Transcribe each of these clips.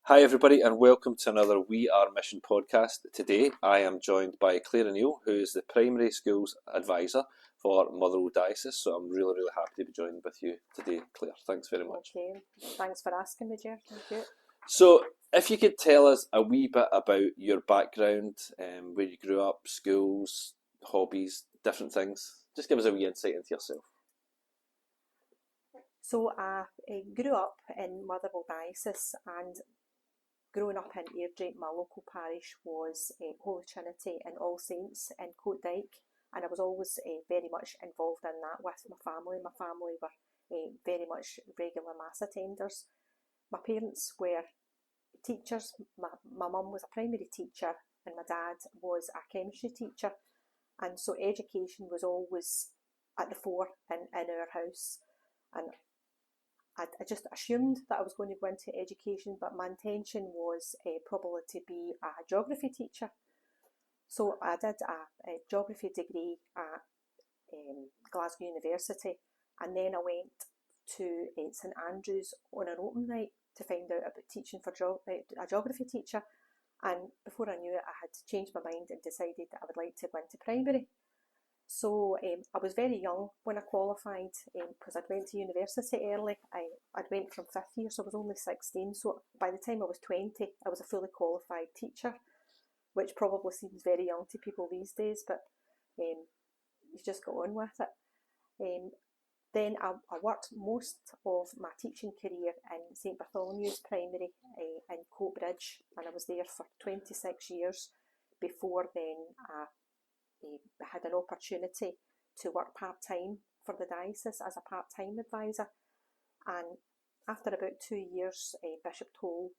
Hi everybody and welcome to another We Are Mission podcast. Today I am joined by Claire O'Neill, who is the primary schools advisor for Motherwell Diocese. So I'm really happy to be joined with you today, Claire. Thanks very much. Okay, thanks for asking me, Jer. Thank you. So if you could tell us a wee bit about your background, where you grew up, schools, hobbies, different things. Just give us a wee insight into yourself. So I grew up in Motherwell Diocese, and growing up in Airdrie, my local parish was Holy Trinity and All Saints in Coatdyke, and I was always very much involved in that with my family. My family were very much regular mass attenders. My parents were teachers. My mum was a primary teacher and my dad was a chemistry teacher, and so education was always at the fore in our house. And I just assumed that I was going to go into education, but my intention was probably to be a geography teacher. So I did a geography degree at Glasgow University, and then I went to St Andrews on an open night to find out about teaching for a geography teacher. And before I knew it, I had changed my mind and decided that I would like to go into primary. So I was very young when I qualified because I'd went to university early. I'd went from 5th year, so I was only 16. So by the time I was 20, I was a fully qualified teacher, which probably seems very young to people these days, but you've just got on with it. Then I worked most of my teaching career in St Bartholomew's Primary in Coatbridge, and I was there for 26 years. Before then, I had an opportunity to work part-time for the diocese as a part-time advisor, and after about 2 years, Bishop Toll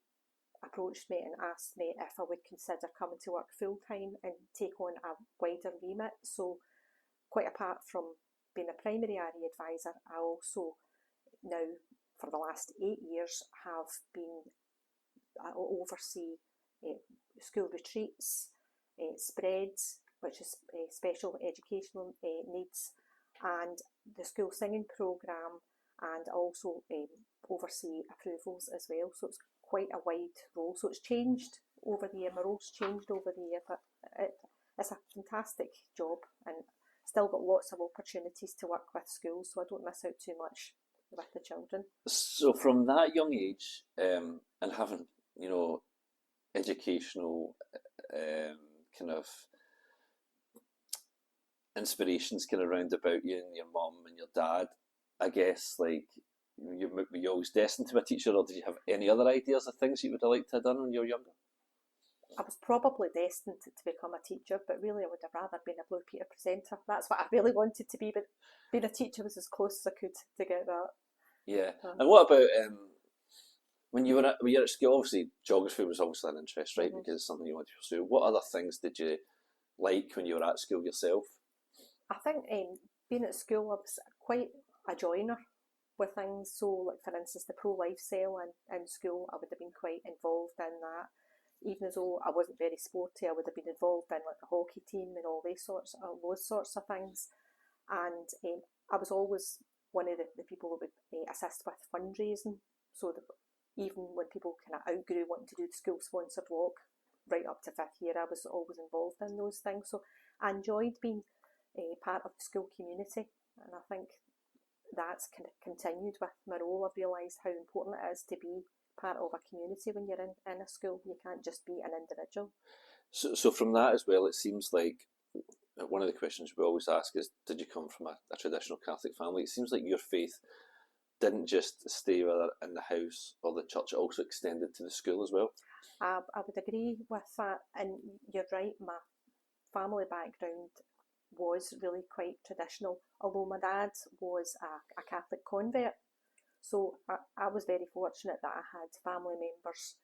approached me and asked me if I would consider coming to work full-time and take on a wider remit. So quite apart from being a primary area advisor, I also now for the last 8 years have been oversee school retreats, spreads, which is special educational needs, and the school singing programme, and also oversee approvals as well. So it's quite a wide role. So it's changed over the year. My role's changed over the year, but it's a fantastic job, and still got lots of opportunities to work with schools, so I don't miss out too much with the children. So from that young age, and having, educational kind of inspirations kind of round about you and your mum and your dad, I guess, like, were you always destined to be a teacher, or did you have any other ideas of things you would have liked to have done when you were younger? I was probably destined to become a teacher, but really I would have rather been a Blue Peter presenter. That's what I really wanted to be, but being a teacher was as close as I could to get that. Yeah. And what about when you were at school? Obviously, geography was obviously an interest, right? Mm-hmm. Because it's something you wanted to pursue. What other things did you like when you were at school yourself? I think being at school, I was quite a joiner with things. So, like for instance, the pro-life cell in school, I would have been quite involved in that. Even though I wasn't very sporty, I would have been involved in like the hockey team and all those sorts of things. And I was always one of the people that would assist with fundraising. So that even when people kind of outgrew wanting to do the school sponsored walk, right up to 5th year, I was always involved in those things. So I enjoyed being part of the school community, and I think that's kind of continued with my role. I've realised how important it is to be part of a community when you're in a school. You can't just be an individual. So from that as well, it seems like one of the questions we always ask is, did you come from a traditional Catholic family? It seems like your faith didn't just stay whether in the house or the church, it also extended to the school as well. I would agree with that, and you're right, my family background was really quite traditional, although my dad was a Catholic convert. So I was very fortunate that I had family members,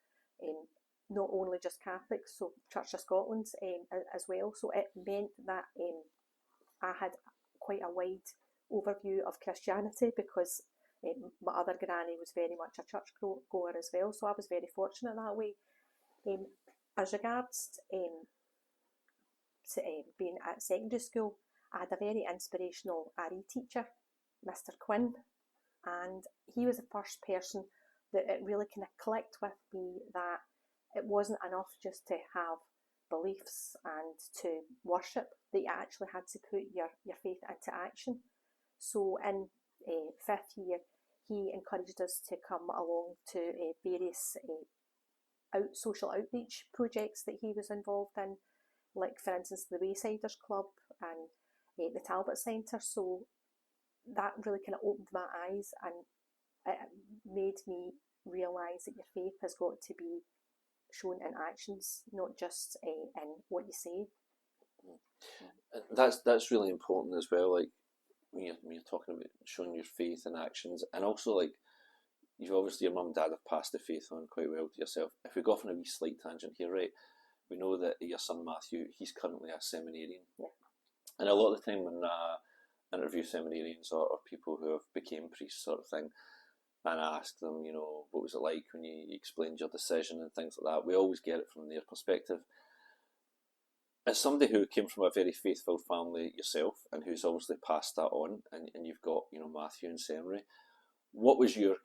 not only just Catholics, so Church of Scotland as well. So it meant that I had quite a wide overview of Christianity, because my other granny was very much a church goer as well. So I was very fortunate that way. As regards being at secondary school, I had a very inspirational RE teacher, Mr. Quinn, and he was the first person that it really kind of clicked with me that it wasn't enough just to have beliefs and to worship, that you actually had to put your faith into action. So in fifth year, he encouraged us to come along to various social outreach projects that he was involved in, like for instance the Waysiders Club and the Talbot Centre. So that really kind of opened my eyes, and it made me realise that your faith has got to be shown in actions, not just in what you say. That's really important as well. Like when you're talking about showing your faith in actions, and also like you've obviously, your mum and dad have passed the faith on quite well to yourself. If we go off on a wee slight tangent here, right? We know that your son Matthew, he's currently a seminarian, and a lot of the time when I interview seminarians or people who have became priests, sort of thing, and I ask them, you know, what was it like when you explained your decision and things like that, we always get it from their perspective. As somebody who came from a very faithful family yourself, and who's obviously passed that on, and you've got, you know, Matthew in seminary, what was your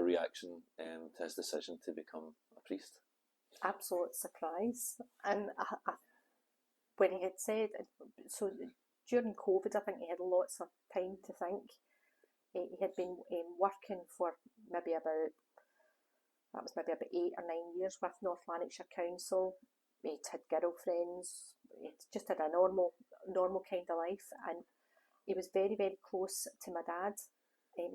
reaction to his decision to become a priest? Absolute surprise. And when he had said, so during COVID, I think he had lots of time to think. He had been working for maybe about 8 or 9 years with North Lanarkshire Council. He'd had girlfriends. He just had a normal kind of life, and he was very, very close to my dad.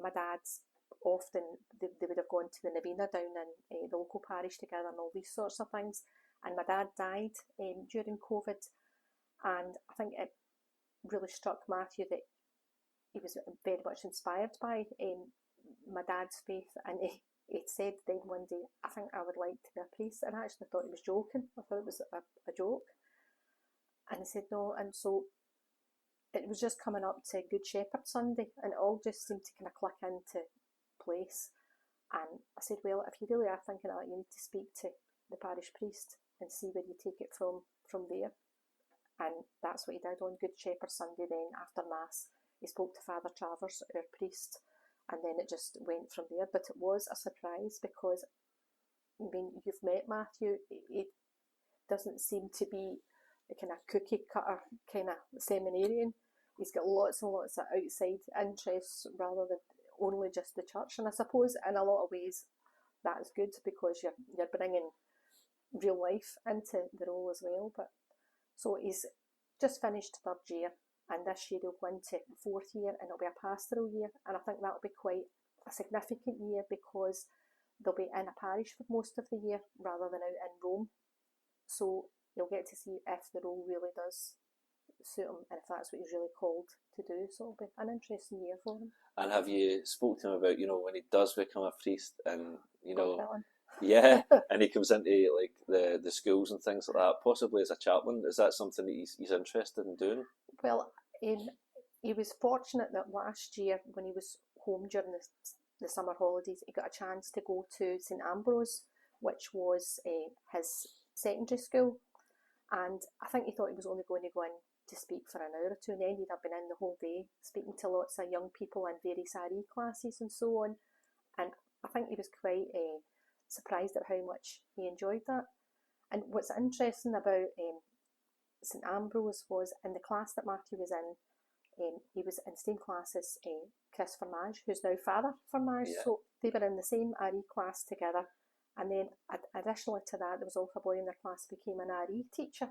My dad's often, they would have gone to the novena down in the local parish together and all these sorts of things. And my dad died during COVID, and I think it really struck Matthew that he was very much inspired by my dad's faith, and he said then one day, I think I would like to be a priest, and I actually thought he was joking. I thought it was a joke. And he said no, and so it was just coming up to Good Shepherd Sunday, and it all just seemed to kind of click into place. And I said, well, if you really are thinking that, you need to speak to the parish priest and see where you take it from there. And that's what he did on Good Shepherd Sunday. Then after Mass, he spoke to Father Travers, our priest, and then it just went from there. But it was a surprise because, I mean, you've met Matthew. He doesn't seem to be a kind of cookie cutter kind of seminarian. He's got lots and lots of outside interests rather than only just the church. And I suppose in a lot of ways that's good because you're bringing real life into the role as well. But so he's just finished third year, and this year he'll go into fourth year, and it'll be a pastoral year. And I think that'll be quite a significant year because they'll be in a parish for most of the year rather than out in Rome. So you'll get to see if the role really does suit him and if that's what he's really called to do. So it'll be an interesting year for him. And have you spoke to him about, you know, when he does become a priest and, you know, God, yeah, and he comes into like the schools and things like that, possibly as a chaplain, is that something that he's interested in doing? Well, he was fortunate that last year when he was home during the summer holidays, he got a chance to go to St Ambrose, which was his secondary school. And I think he thought he was only going to go in to speak for an hour or two, and ended up being in the whole day, speaking to lots of young people in various RE classes and so on. And I think he was quite surprised at how much he enjoyed that. And what's interesting about St Ambrose was in the class that Matthew was in, he was in the same class as Chris Formage, who's now Father Formage, so they were in the same RE class together. And then additionally to that, there was also a boy in their class who became an RE teacher.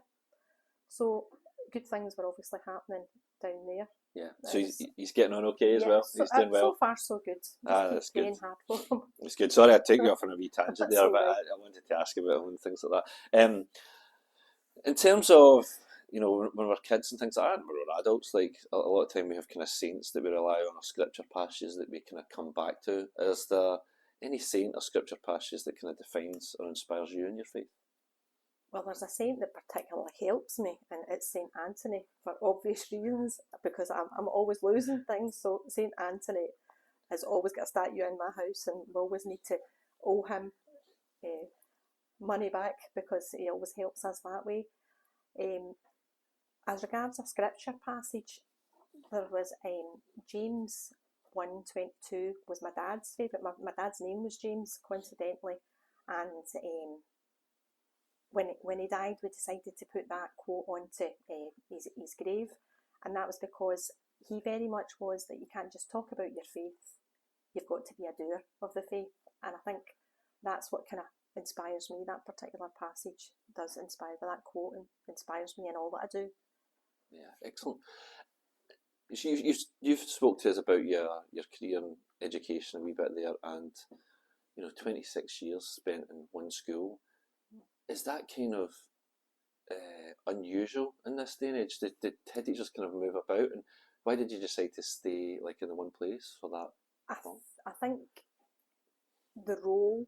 So good things were obviously happening down there. Yeah, so he's getting on okay as well. He's doing well. So far, so good. That's good. Hard for him. It's good. Sorry, I take you off on a wee tangent there, but right. I wanted to ask about him and things like that. In terms of, you know, when we're kids and things like that, and when we're adults, like a lot of time we have kind of saints that we rely on, or scripture passages that we kind of come back to. Is there any saint or scripture passages that kind of defines or inspires you in your faith? Well, there's a saint that particularly helps me, and it's St Anthony, for obvious reasons, because I'm always losing things. So St Anthony has always got a statue in my house, and we always need to owe him money back because he always helps us that way. As regards a scripture passage, there was James 22 was my dad's favourite. My dad's name was James, coincidentally, and when he died, we decided to put that quote onto his grave, and that was because he very much was that you can't just talk about your faith, you've got to be a doer of the faith. And I think that's what kind of inspires me. That particular passage does inspire me. That quote inspires me in all that I do. Yeah, excellent. You've spoke to us about your career in education a wee bit there, and 26 years spent in one school. Is that kind of unusual in this day and age? Did head teachers kind of move about, and why did you decide to stay like in the one place for that long? I think the role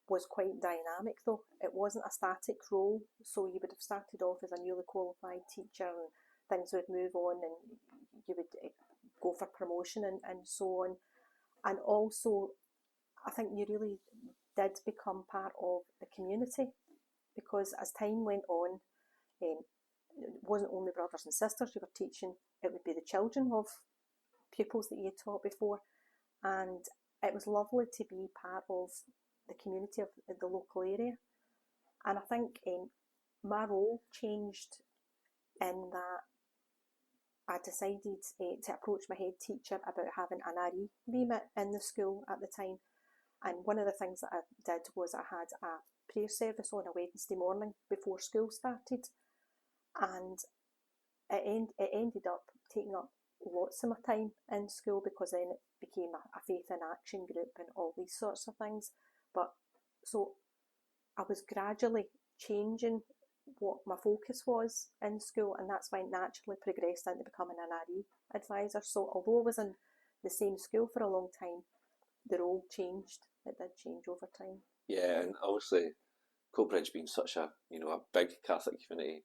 was quite dynamic, though. It wasn't a static role, so you would have started off as a newly qualified teacher and things would move on and you would go for promotion and so on. And also, I think you really did become part of the community, because as time went on, it wasn't only brothers and sisters you were teaching, it would be the children of pupils that you had taught before. And it was lovely to be part of the community of the local area. And I think my role changed in that I decided to approach my head teacher about having an RE remit in the school at the time. And one of the things that I did was I had a prayer service on a Wednesday morning before school started, and it ended up taking up lots of my time in school, because then it became a faith in action group and all these sorts of things. But so I was gradually changing what my focus was in school, and that's why I naturally progressed into becoming an RE advisor. So although I was in the same school for a long time, the role changed. It did change over time. Yeah, and obviously Coatbridge being such a a big Catholic community,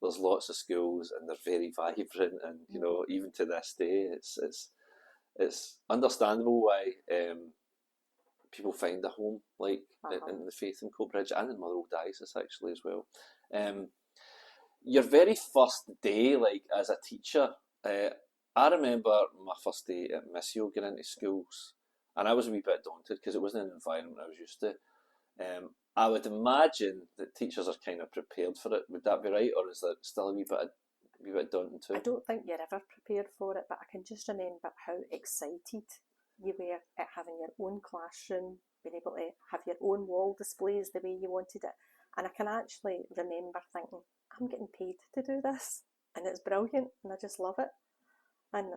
there's lots of schools and they're very vibrant, and even to this day it's understandable why people find a home like in the faith in Coatbridge and in Motherwell Diocese actually as well. Your very first day like as a teacher, I remember my first day at Missio getting into schools, and I was a wee bit daunted because it wasn't an environment I was used to. I would imagine that teachers are kind of prepared for it. Would that be right, or is that still a wee bit daunting too? I don't think you're ever prepared for it, but I can just remember how excited you were at having your own classroom, being able to have your own wall displays the way you wanted it. And I can actually remember thinking, I'm getting paid to do this, and it's brilliant, and I just love it. And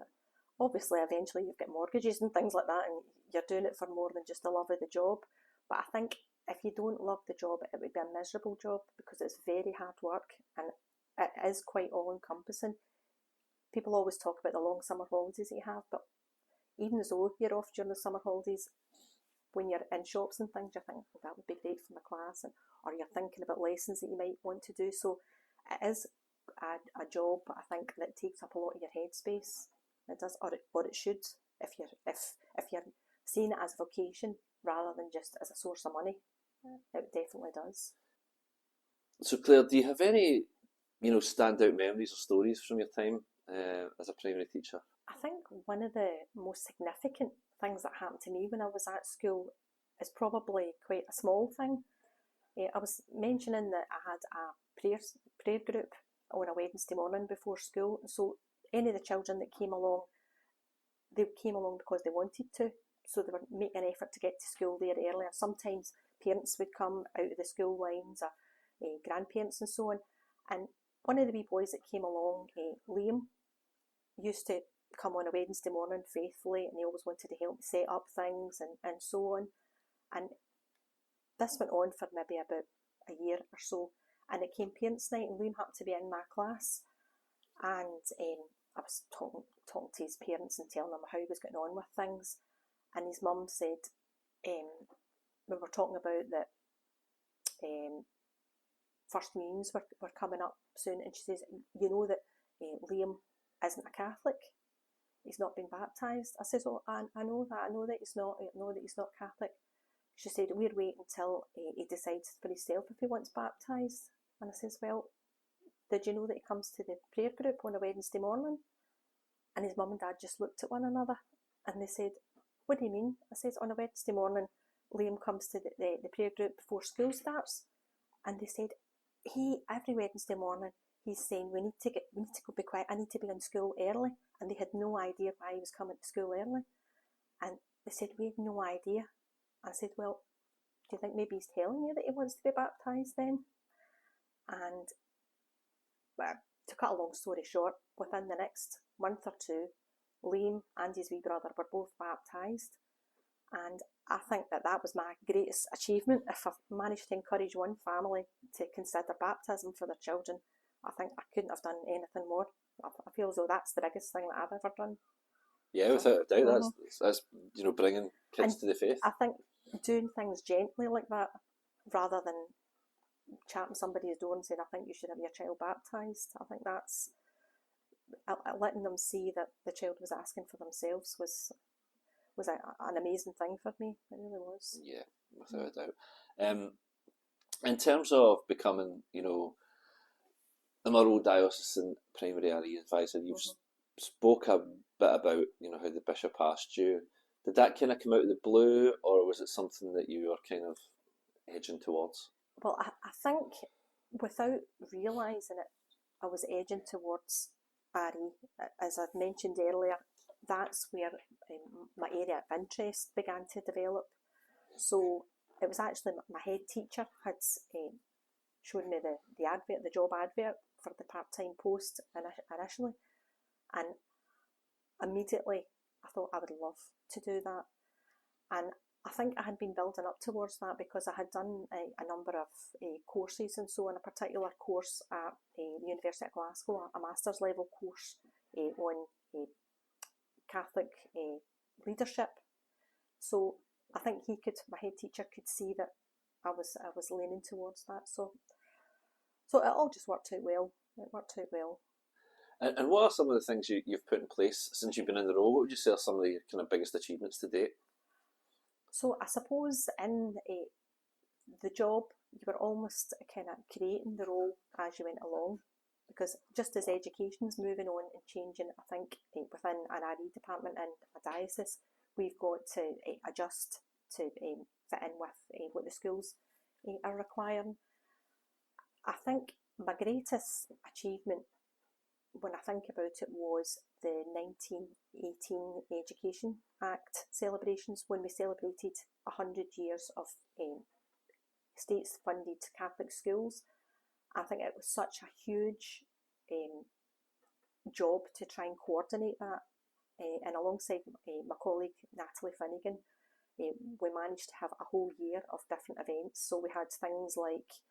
obviously, eventually, you've got mortgages and things like that, and you're doing it for more than just the love of the job. But I think if you don't love the job, it would be a miserable job, because it's very hard work and it is quite all-encompassing. People always talk about the long summer holidays that you have, but even though you're off during the summer holidays, when you're in shops and things, you're thinking, well, that would be great for my class, or you're thinking about lessons that you might want to do. So it is a job, I think, that takes up a lot of your headspace. It does, or it should, if you're seeing it as a vocation rather than just as a source of money. It definitely does. So Claire, do you have any standout memories or stories from your time as a primary teacher? I think one of the most significant things that happened to me when I was at school is probably quite a small thing. I was mentioning that I had a prayer group on a Wednesday morning before school. So any of the children that came along, they came along because they wanted to. So they were making an effort to get to school there earlier. Sometimes parents would come out of the school lines, or grandparents and so on. And one of the wee boys that came along, Liam, used to come on a Wednesday morning faithfully, and he always wanted to help set up things and so on. And this went on for maybe about a year or so. And it came parents' night, and Liam happened to be in my class. And I was talking to his parents and telling them how he was getting on with things. And his mum said, we were talking about that First Communions were coming up soon, and she says, you know that Liam isn't a Catholic, he's not been baptised. I says, oh, I know that, I know that he's not Catholic. She said, we're waiting until he decides for himself if he wants baptised. And I says, well, did you know that he comes to the prayer group on a Wednesday morning? And his mum and dad just looked at one another, And they said, what do you mean? I said, on a Wednesday morning, Liam comes to the prayer group before school starts. And they said, every Wednesday morning, he's saying, we need to go be quiet, I need to be in school early. And they had no idea why he was coming to school early. And they said, we had no idea. I said, well, do you think maybe he's telling you that he wants to be baptised then? And to cut a long story short, within the next month or two, Liam and his wee brother were both baptised. And I think that was my greatest achievement. If I've managed to encourage one family to consider baptism for their children, I think I couldn't have done anything more. I feel as though that's the biggest thing that I've ever done. Yeah, without a doubt, that's bringing kids to the faith. I think doing things gently like that, rather than chapping somebody's door and saying, I think you should have your child baptised, I think that's letting them see that the child was asking for themselves was an amazing thing for me. It really was. Yeah, without a doubt. In terms of becoming, the Motherwell Diocese primary area advisor, you've spoke a bit about, how the bishop asked you. Did that kind of come out of the blue, or was it something that you were kind of edging towards? Well, I think without realising it, I was edging towards RE. As I've mentioned earlier, that's where my area of interest began to develop. So it was actually my head teacher had shown me the job advert for the part-time post initially, and immediately I thought I would love to do that. And I think I had been building up towards that because I had done a number of courses, and so in a particular course at the University of Glasgow, a master's level course on Catholic leadership. So I think my head teacher could see that I was leaning towards that. So it all just worked out well. It worked out well. And what are some of the things you've put in place since you've been in the role? What would you say are some of your kind of biggest achievements to date? So I suppose in the job, you were almost kind of creating the role as you went along, because just as education's moving on and changing, I think within an RE department in a diocese, we've got to adjust to fit in with what the schools are requiring. I think my greatest achievement, when I think about it, was the 1918 Education Act celebrations, when we celebrated 100 years of state-funded Catholic schools. I think it was such a huge job to try and coordinate that. And alongside my colleague Natalie Finnegan, we managed to have a whole year of different events. So we had things like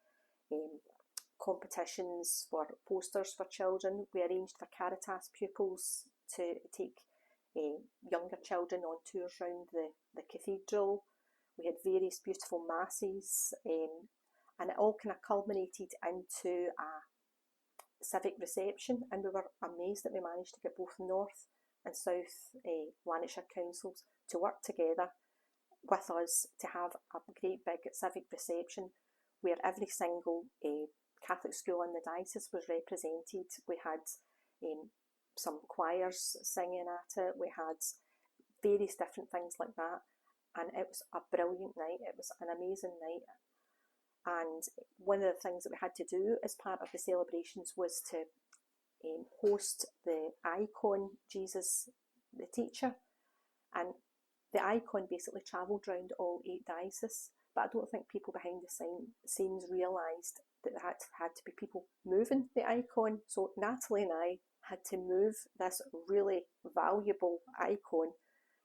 competitions for posters for children. We arranged for Caritas pupils to take younger children on tours around the cathedral. We had various beautiful masses, and it all kind of culminated into a civic reception, and we were amazed that we managed to get both North and South Lanarkshire councils to work together with us to have a great big civic reception where every single Catholic school in the diocese was represented. We had some choirs singing at it, we had various different things like that, and it was a brilliant night. It was an amazing night. And one of the things that we had to do as part of the celebrations was to host the icon Jesus the teacher, and the icon basically travelled around all 8 dioceses, but I don't think people behind the scenes realised that there had to be people moving the icon. So Natalie and I had to move this really valuable icon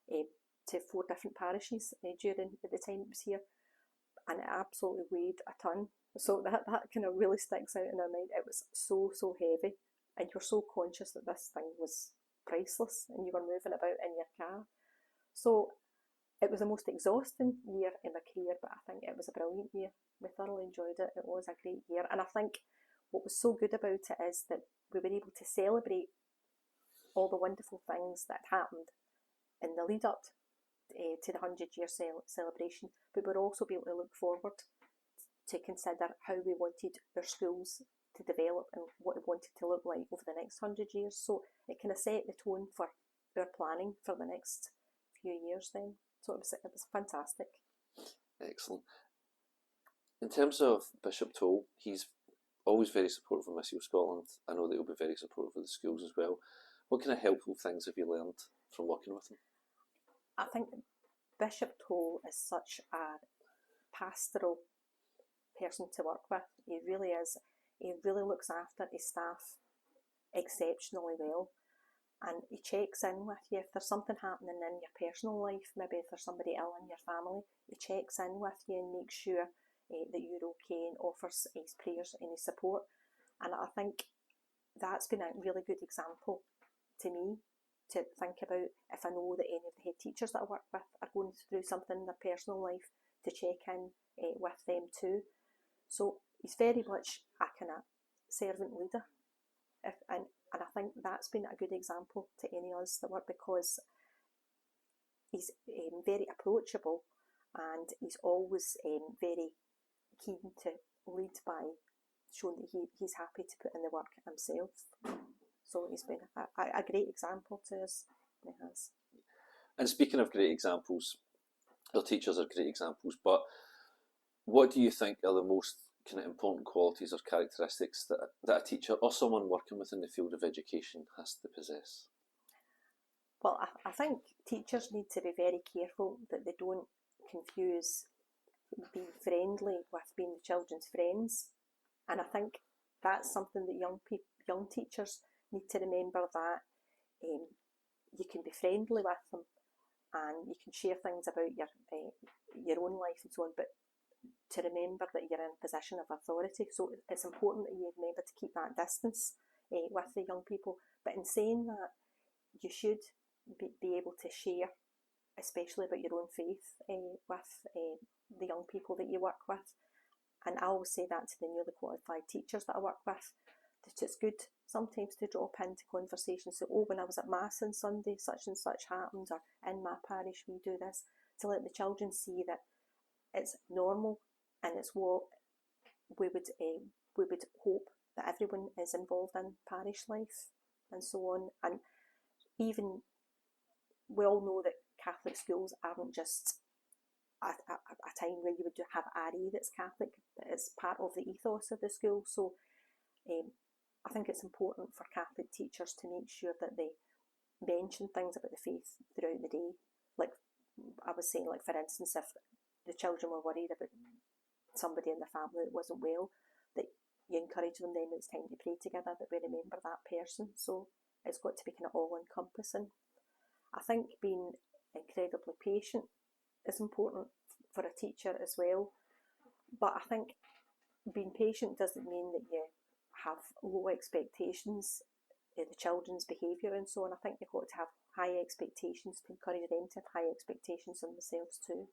to 4 different parishes during the time it was here, and it absolutely weighed a ton. So that kind of really sticks out in our mind. It was so heavy, and you're so conscious that this thing was priceless, and you were moving about in your car. So it was the most exhausting year in my career, but I think it was a brilliant year. We thoroughly enjoyed it. It was a great year, and I think what was so good about it is that we were able to celebrate all the wonderful things that happened in the lead up to the 100-year celebration, but we'd also be able to look forward to consider how we wanted our schools to develop and what we wanted to look like over the next 100 years. So it kind of set the tone for our planning for the next few years then. So it was fantastic. Excellent. In terms of Bishop Toll, he's always very supportive of Missio Scotland. I know that he'll be very supportive of the schools as well. What kind of helpful things have you learned from working with him? I think Bishop Toll is such a pastoral person to work with. He really is. He really looks after his staff exceptionally well, and he checks in with you if there's something happening in your personal life. Maybe if there's somebody ill in your family, he checks in with you and makes sure that you're okay, and offers his prayers and his support. And I think that's been a really good example to me to think about if I know that any of the head teachers that I work with are going through something in their personal life, to check in with them too. So he's very much a kind of servant leader, and I think that's been a good example to any of us that work, because he's very approachable, and he's always very keen to lead by showing that he's happy to put in the work himself. So he's been a great example to us. He has. And speaking of great examples, our teachers are great examples, but what do you think are the most kind of important qualities or characteristics that a teacher or someone working within the field of education has to possess? Well, I think teachers need to be very careful that they don't confuse being friendly with being the children's friends. And I think that's something that young teachers need to remember, that you can be friendly with them and you can share things about your own life and so on, but to remember that you're in a position of authority. So it's important that you remember to keep that distance with the young people. But in saying that, you should be able to share, especially about your own faith, with the young people that you work with. And I always say that to the newly qualified teachers that I work with, that it's good sometimes to drop into conversations. So, when I was at Mass on Sunday, such and such happened, or in my parish we do this, to let the children see that it's normal and it's what we would hope that everyone is involved in parish life and so on. And even we all know that Catholic schools aren't just a time where you would have RE that's Catholic, but it's part of the ethos of the school. So I think it's important for Catholic teachers to make sure that they mention things about the faith throughout the day. Like I was saying, like for instance, if the children were worried about somebody in the family that wasn't well, that you encourage them then it's time to pray together, that we remember that person. So it's got to be kind of all-encompassing. I think being incredibly patient is important for a teacher as well. But I think being patient doesn't mean that you have low expectations of the children's behaviour and so on. I think you've got to have high expectations to encourage them to have high expectations on themselves too.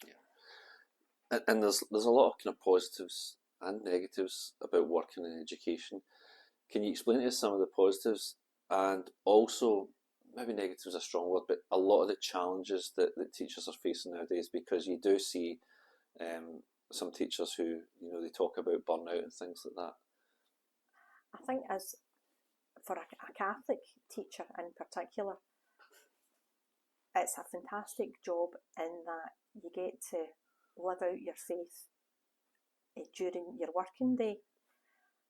Yeah. And there's a lot of kind of positives and negatives about working in education. Can you explain to us some of the positives, and also, maybe negatives is a strong word, but a lot of the challenges that teachers are facing nowadays? Because you do see some teachers who, they talk about burnout and things like that. I think as for a Catholic teacher in particular, it's a fantastic job in that you get to live out your faith during your working day.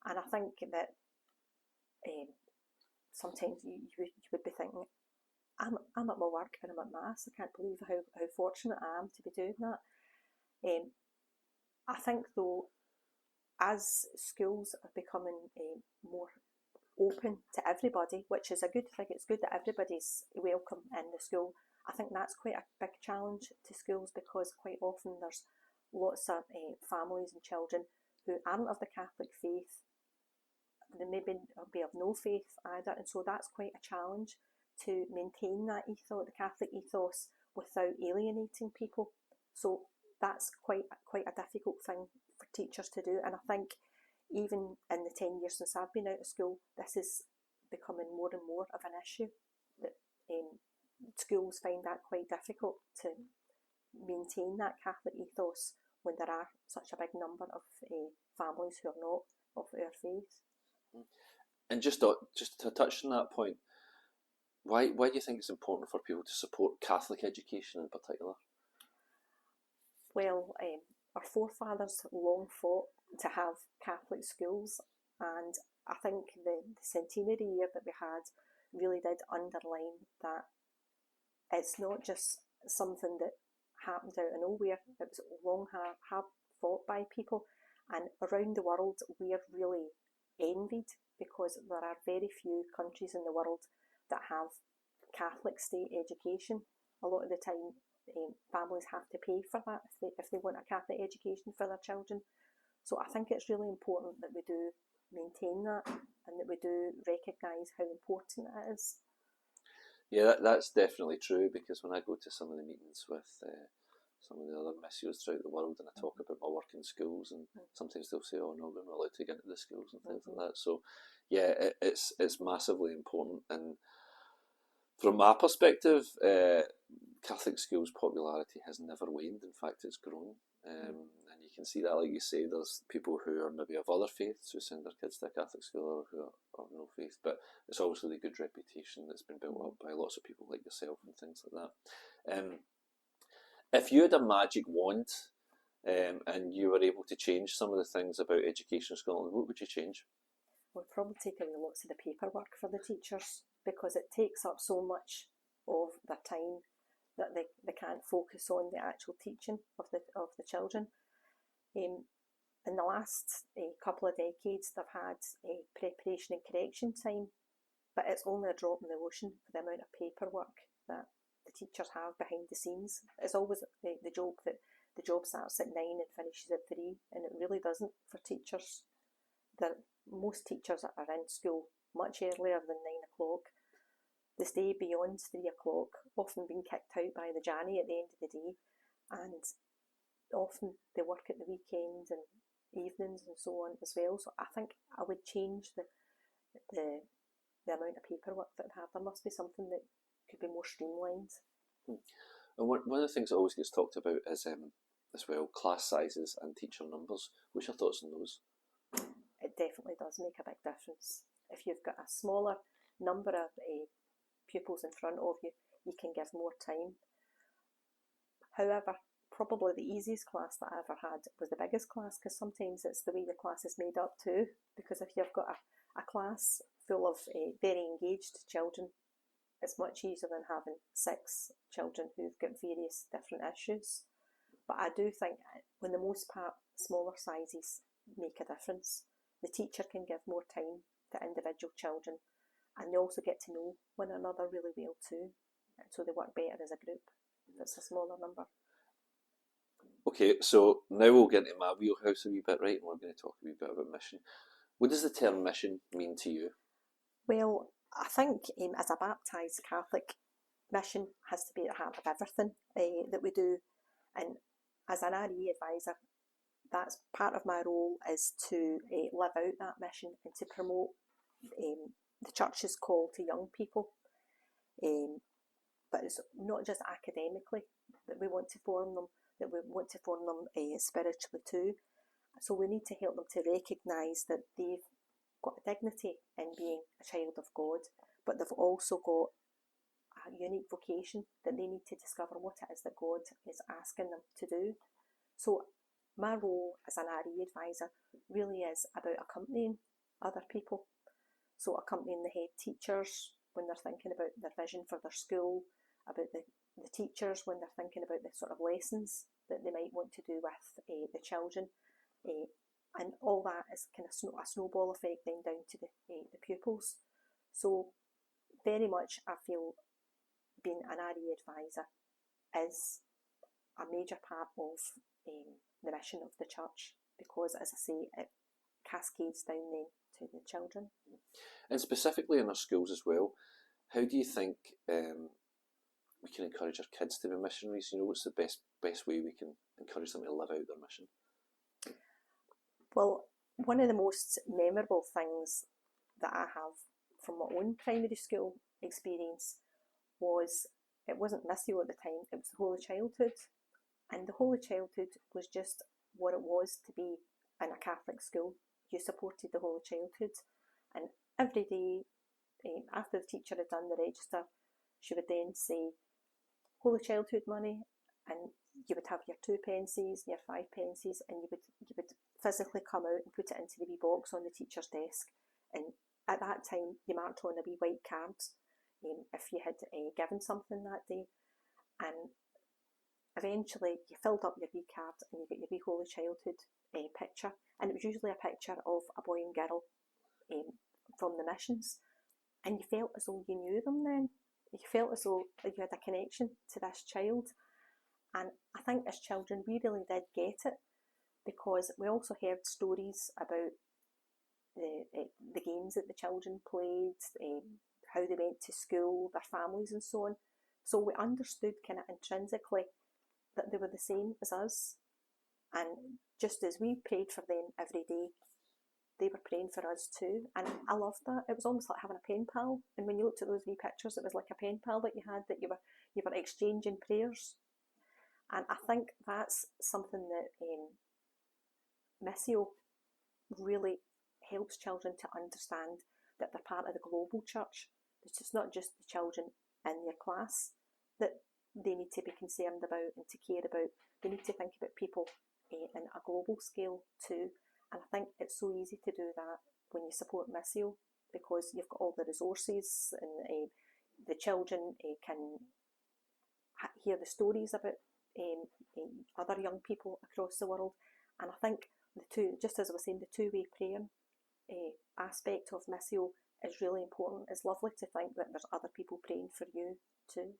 And I think that sometimes you would be thinking, I'm at my work and I'm at Mass. I can't believe how fortunate I am to be doing that. I think though, as schools are becoming more open to everybody, which is a good thing, it's good that everybody's welcome in the school. I think that's quite a big challenge to schools, because quite often there's lots of families and children who aren't of the Catholic faith. They maybe be of no faith either, and so that's quite a challenge to maintain that ethos, the Catholic ethos, without alienating people. So that's quite a difficult thing for teachers to do. And I think even in the 10 years since I've been out of school, this is becoming more and more of an issue, that schools find that quite difficult to maintain that Catholic ethos when there are such a big number of families who are not of our faith. And just to touch on that point, Why do you think it's important for people to support Catholic education in particular? Well, our forefathers long fought to have Catholic schools, and I think the centenary year that we had really did underline that it's not just something that happened out of nowhere. It was long hard fought by people, and around the world we're really envied because there are very few countries in the world that have Catholic state education. A lot of the time, families have to pay for that if they want a Catholic education for their children. So I think it's really important that we do maintain that and that we do recognise how important it is. Yeah, that's definitely true, because when I go to some of the meetings with some of the other missios throughout the world and I talk about my work in schools, and sometimes they'll say, oh no, we're not allowed to get into the schools and things like that. So yeah, it's massively important. And from my perspective, Catholic schools' popularity has never waned. In fact, it's grown. And you can see that, like you say, there's people who are maybe of other faiths who send their kids to a Catholic school, or who are of no faith, but it's obviously the good reputation that's been built up by lots of people like yourself and things like that. If you had a magic wand and you were able to change some of the things about education in Scotland, what would you change? We'll probably take away lots of the paperwork for the teachers, because it takes up so much of their time that they can't focus on the actual teaching of the children. In the last couple of decades, they've had preparation and correction time, but it's only a drop in the ocean for the amount of paperwork that the teachers have behind the scenes. It's always the joke that the job starts at 9 and finishes at 3, and it really doesn't for teachers. Most teachers are in school much earlier than 9 o'clock. They stay beyond 3 o'clock, often being kicked out by the Janny at the end of the day, and often they work at the weekend and evenings and so on as well. So I think I would change the amount of paperwork that I have. There must be something that could be more streamlined. And one of the things that always gets talked about is as well, class sizes and teacher numbers. What's your thoughts on those? It definitely does make a big difference. If you've got a smaller number of pupils in front of you, you can give more time. However, probably the easiest class that I ever had was the biggest class, because sometimes it's the way the class is made up too. Because if you've got a class full of very engaged children, it's much easier than having 6 children who've got various different issues. But I do think, for the most part, smaller sizes make a difference. The teacher can give more time to individual children, and they also get to know one another really well too, and so they work better as a group if it's a smaller number. Okay, so now we'll get into my wheelhouse a wee bit, right? And we're going to talk a wee bit about mission. What does the term mission mean to you? Well, I think as a baptised Catholic, mission has to be at the heart of everything that we do. And as an RE advisor, that's part of my role, is to live out that mission and to promote the Church's call to young people. But it's not just academically that we want to form them, that we want to form them spiritually too. So we need to help them to recognise that they've got a dignity in being a child of God, but they've also got a unique vocation that they need to discover what it is that God is asking them to do. So my role as an RE advisor really is about accompanying other people. So accompanying the head teachers when they're thinking about their vision for their school, about the teachers when they're thinking about the sort of lessons that they might want to do with the children. And all that is kind of a snowball effect then down to the pupils. So very much I feel being an RE advisor is a major part of the mission of the Church, because, as I say, it cascades down then to the children. And specifically in our schools as well, how do you think we can encourage our kids to be missionaries? You know, what's the best way we can encourage them to live out their mission? Well, one of the most memorable things that I have from my own primary school experience was, it wasn't Missio at the time, it was the Holy Childhood. And the Holy Childhood was just what it was to be in a Catholic school. You supported the Holy Childhood, and every day after the teacher had done the register, she would then say, Holy Childhood money, and you would have your 2 pences, your 5 pences, and you would physically come out and put it into the wee box on the teacher's desk. And at that time, you marked on a wee white card if you had given something that day. And eventually, you filled up your wee card and you got your wee Holy Childhood picture. And it was usually a picture of a boy and girl from the missions. And you felt as though you knew them then. You felt as though you had a connection to this child. And I think as children, we really did get it, because we also heard stories about the games that the children played, how they went to school, their families and so on. So we understood kind of intrinsically that they were the same as us. And just as we prayed for them every day, they were praying for us too. And I loved that. It was almost like having a pen pal. And when you looked at those wee pictures, it was like a pen pal that you had, that you were exchanging prayers. And I think that's something that Missio really helps children to understand, that they're part of the global church. It's not just the children in their class that they need to be concerned about and to care about. They need to think about people in a global scale too. And I think it's so easy to do that when you support Missio, because you've got all the resources, and the children can hear the stories about other young people across the world. And I think the two, just as I was saying, the two-way prayer aspect of Missio is really important. It's lovely to think that there's other people praying for you too.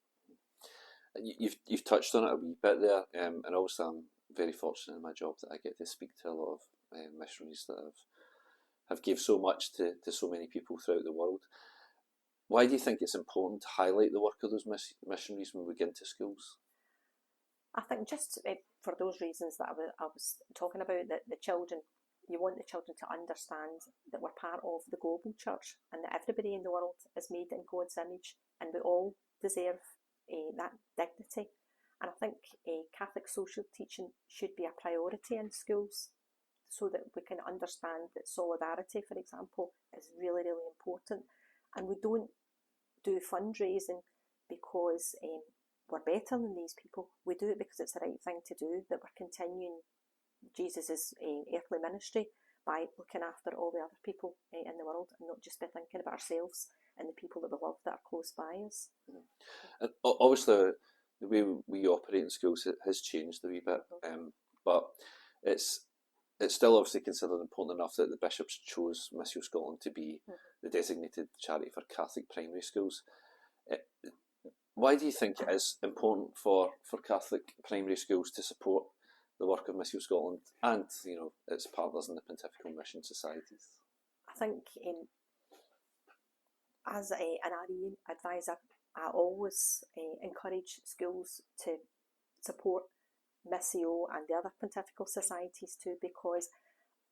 You've touched on it a wee bit there, and obviously I'm very fortunate in my job that I get to speak to a lot of missionaries that have gave so much to so many people throughout the world. Why do you think it's important to highlight the work of those missionaries when we get into schools? I think just for those reasons that I was talking about, that you want the children to understand that we're part of the global church, and that everybody in the world is made in God's image, and we all deserve that dignity. And I think Catholic social teaching should be a priority in schools, so that we can understand that solidarity, for example, is really, really important. And we don't do fundraising because we're better than these people. We do it because it's the right thing to do, that we're continuing Jesus' earthly ministry by looking after all the other people in the world, and not just by thinking about ourselves and the people that we love that are close by us. And obviously, the way we operate in schools has changed a wee bit, but it's still obviously considered important enough that the bishops chose Missio Scotland to be the designated charity for Catholic primary schools. Why do you think it is important for Catholic primary schools to support the work of Missio Scotland and, its partners in the Pontifical Mission Societies? I think as an RE advisor, I always encourage schools to support Missio and the other pontifical societies too, because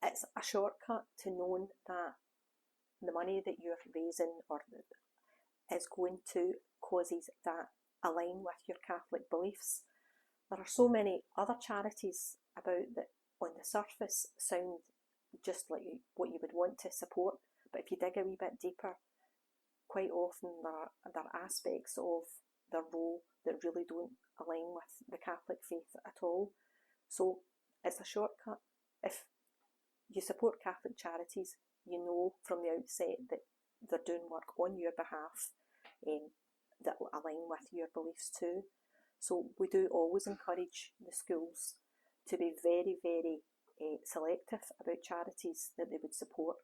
it's a shortcut to knowing that the money that you're raising is going to causes that align with your Catholic beliefs. There are so many other charities about that on the surface sound just like what you would want to support, but if you dig a wee bit deeper, quite often there are aspects of their role that really don't align with the Catholic faith at all. So it's a shortcut. If you support Catholic charities, you know from the outset that they're doing work on your behalf that will align with your beliefs too. So we do always encourage the schools to be very, very selective about charities that they would support.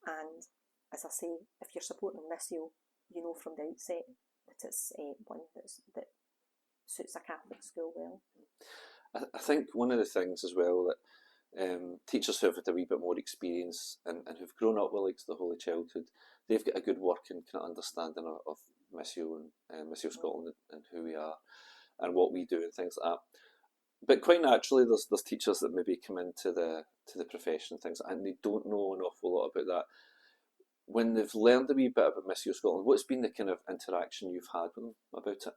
And as I say, if you're supporting Missio, you know from the outset that it's one that suits a Catholic school well. I think one of the things as well that teachers who have had a wee bit more experience and who've grown up with like the Holy Childhood, they've got a good working kind of understanding of Missio and Missio Scotland and who we are and what we do and things like that. But quite naturally, there's teachers that maybe come into the profession and things, and they don't know an awful lot about that. When they've learned a wee bit about Missio Scotland, what's been the kind of interaction you've had with them about it?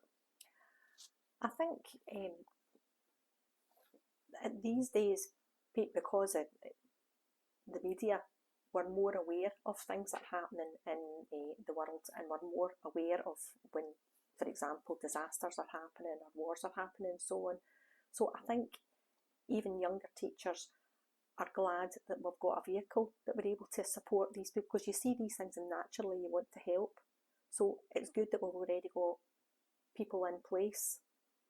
I think these days, because the media we're more aware of things that are happening in the world, and we're more aware of when, for example, disasters are happening or wars are happening and so on. So I think even younger teachers are glad that we've got a vehicle that we're able to support these people, because you see these things and naturally you want to help. So it's good that we've already got people in place,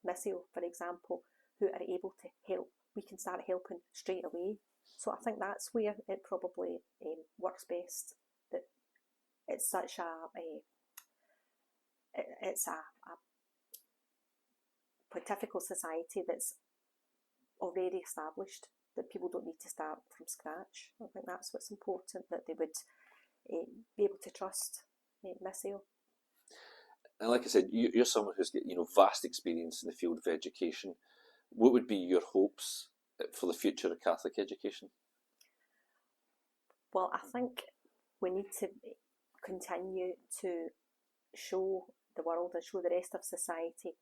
Missio, for example, who are able to help. We can start helping straight away. So I think that's where it probably works best. That it's such it's a pontifical society that's already established, that people don't need to start from scratch. I think that's what's important, that they would be able to trust Missio. And like I said, you're someone who's got vast experience in the field of education. What would be your hopes for the future of Catholic education? Well, I think we need to continue to show the world and show the rest of society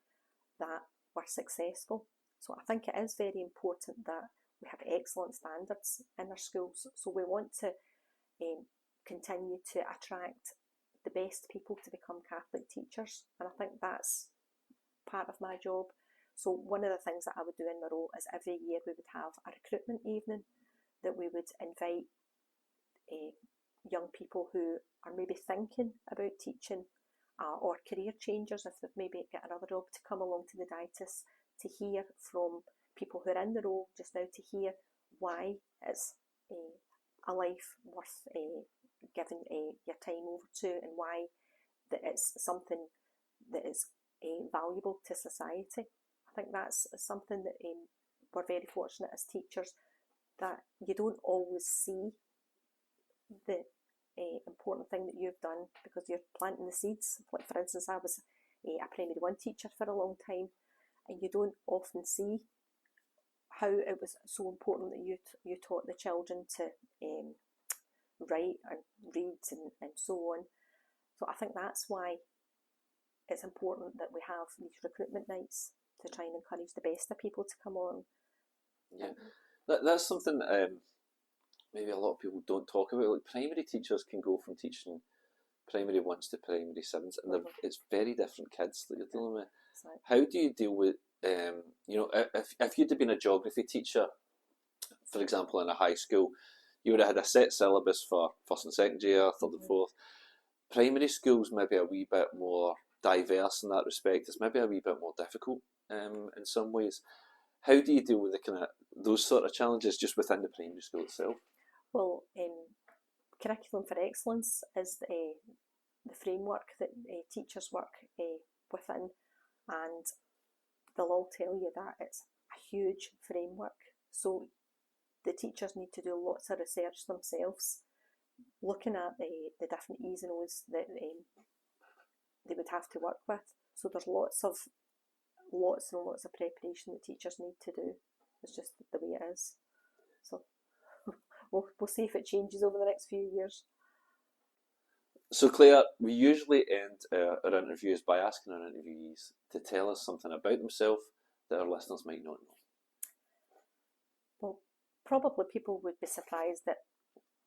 that we're successful. So I think it is very important that we have excellent standards in our schools. So we want to continue to attract the best people to become Catholic teachers, and I think that's part of my job. So one of the things that I would do in my role is every year we would have a recruitment evening that we would invite young people who are maybe thinking about teaching or career changers, if they've maybe got another job, to come along to the diocese to hear from people who are in the role just now, to hear why it's a life worth giving your time over to, and why that it's something that is valuable to society. I think that's something that we're very fortunate as teachers, that you don't always see the important thing that you've done, because you're planting the seeds. Like, for instance, I was a primary 1 teacher for a long time, and you don't often see how it was so important that you taught the children to write and read and so on. So I think that's why it's important that we have these recruitment nights to try and encourage the best of people to come on. Yeah, that's something maybe a lot of people don't talk about. Like, primary teachers can go from teaching primary 1s to primary 7s, and it's very different kids that you're dealing with. Right. How do you deal with, if you'd have been a geography teacher, for example, in a high school, you would have had a set syllabus for 1st and 2nd year, 3rd and 4th. Primary schools maybe a wee bit more diverse in that respect. It's maybe a wee bit more difficult in some ways. How do you deal with the those sort of challenges just within the primary school itself? Well, Curriculum for Excellence is the framework that teachers work within, and they'll all tell you that it's a huge framework. So the teachers need to do lots of research themselves, looking at the different E's and O's that they would have to work with. So there's lots and lots of preparation that teachers need to do. It's just the way it is. So we'll see if it changes over the next few years. So Claire, we usually end our interviews by asking our interviewees to tell us something about themselves that our listeners might not know. Well, probably people would be surprised that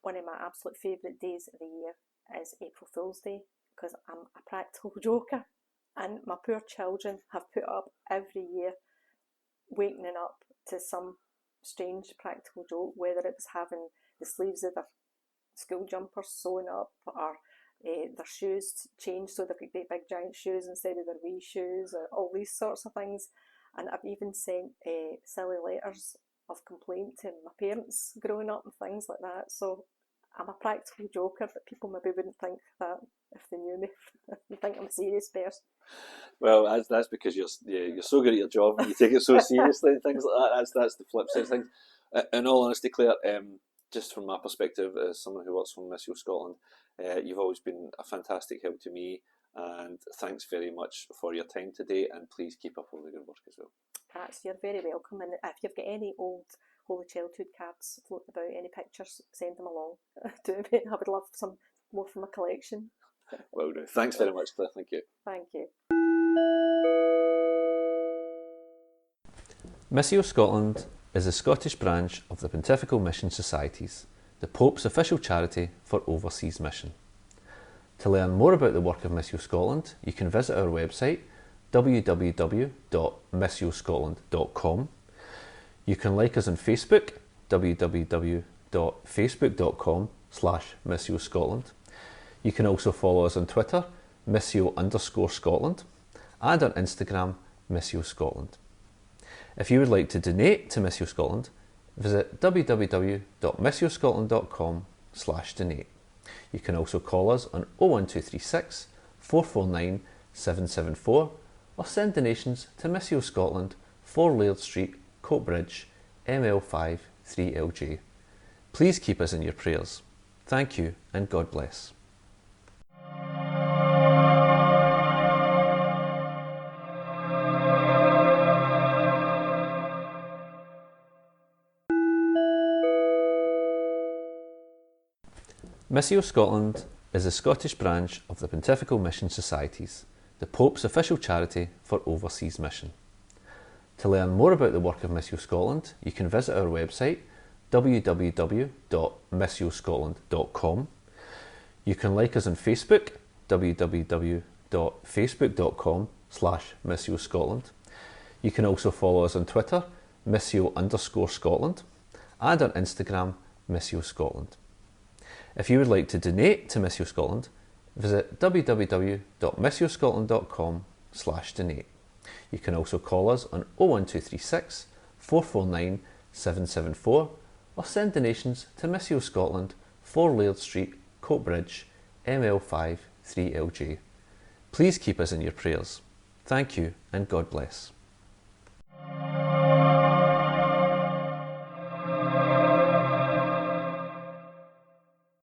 one of my absolute favourite days of the year is April Fool's Day, because I'm a practical joker, and my poor children have put up every year waking up to some strange practical joke, whether it was having the sleeves of their school jumpers sewn up, or their shoes changed so they've got great big giant shoes instead of their wee shoes, or all these sorts of things. And I've even sent silly letters of complaint to my parents growing up and things like that. So I'm a practical joker, but people maybe wouldn't think that if they knew me. They think I'm a serious person. Well, that's because you're so good at your job and you take it so seriously and things like that. That's the flip side of things. In all honesty, Claire, just from my perspective as someone who works for Missio Scotland, you've always been a fantastic help to me, and thanks very much for your time today, and please keep up all the good work as well. You're very welcome, and if you've got any old Holy Childhood cards floating about, any pictures, send them along to me. I would love some more from my collection. Well done. Thanks very much, Claire. Thank you. Thank you. Missio Scotland is the Scottish branch of the Pontifical Mission Societies, the Pope's official charity for overseas mission. To learn more about the work of Missio Scotland, you can visit our website www.missioscotland.com. You can like us on Facebook, www.facebook.com/Missio Scotland. You can also follow us on Twitter, Missio_Scotland, and on Instagram, Missio Scotland. If you would like to donate to Missio Scotland, visit www.missioscotland.com/donate. You can also call us on 01236 449 774 or send donations to Missio Scotland, 4 Laird Street, Coatbridge, ML5 3LJ. Please keep us in your prayers. Thank you and God bless. Missio Scotland is the Scottish branch of the Pontifical Mission Societies, the Pope's official charity for overseas mission. To learn more about the work of Missio Scotland, you can visit our website www.missioscotland.com. You can like us on Facebook, www.facebook.com/Missio Scotland. You can also follow us on Twitter, Missio_Scotland, and on Instagram, Missio Scotland. If you would like to donate to Missio Scotland, visit www.missioscotland.com/donate. You can also call us on 01236 449 774 or send donations to Missio Scotland, 4 Laird Street, Coatbridge, ML5 3LJ. Please keep us in your prayers. Thank you and God bless.